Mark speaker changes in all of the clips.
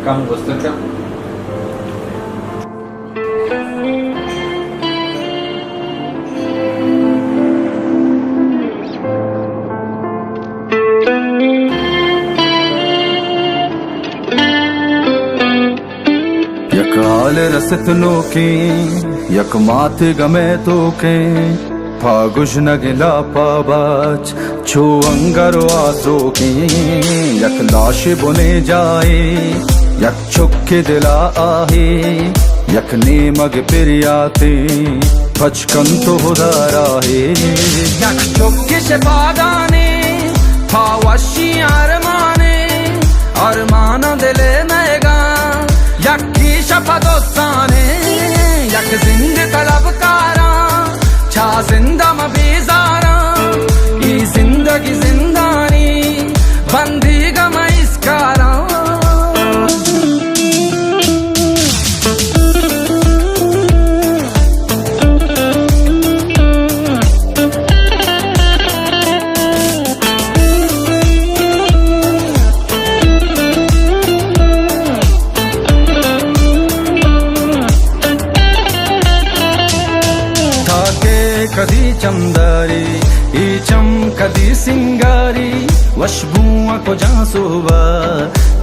Speaker 1: Bakalım göstereceğim.
Speaker 2: यक हाल रसतनो के यक मात गमे तो के फागुश नगिला पाबाच छो अंगरो आसो के यक लाश बुने जाए यक छुक्के दिला आहे यक ने मग पिरियाते बचकन तो हुदारा है
Speaker 3: यक छुक्के से बागाने फावशी अरमाने अरमान दिले मैगा यक्की शपदोस्ताने यक जिंद तलबकारा छा जिंदा मबेजारा ये जिंदगी जिंदानी बंदी गम इसकारा
Speaker 2: कदी चमदारी ई चम कदी सिंगारी वशबुआ को जासुबा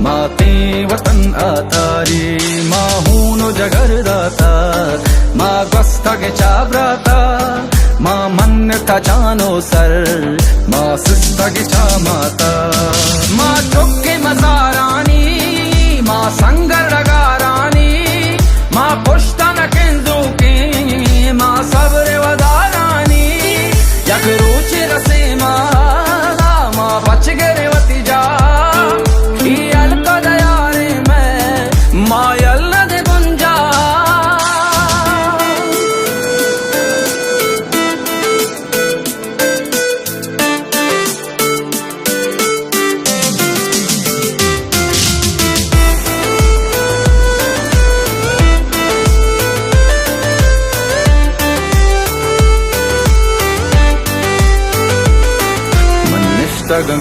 Speaker 2: माते वतन आतारी माहूनो जगरदाता मा गस्ता के चाबराता मा मन था जानो सर मा सिस्ता के चा माता
Speaker 3: मा चुक्के मजारानी मा संगर लगारानी मा पुश्ता न केंदू के मा सब्र वदारानी यक रुचि रसे मा बच गरे वती जा यल को दयारे मैं मायल न दे गुंजा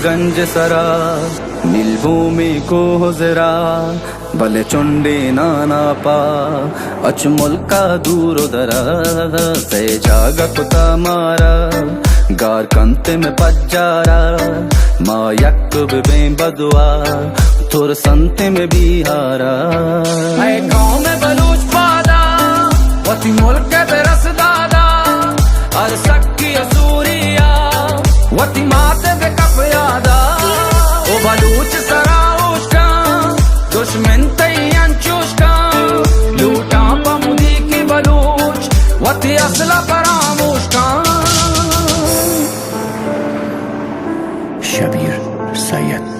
Speaker 2: गंज सरा नीलभूमि को जरा भले चुंडे नाना पा अच मुल्का दूर दरा से जागा कुता मारा गार कंते में पज्जारा मा यक बे बदुआ थोर संते में बिहारा
Speaker 3: गाँव में बलूच पादा वती मुल्क पे रस दादा और सक्की असूरिया वती माते पे कप यादा ओ बलूच सराउशका दुश्मन तैयान चुशका लूटा पमुदी की बलूच वती असला परामुशका
Speaker 4: शबीर सैयद।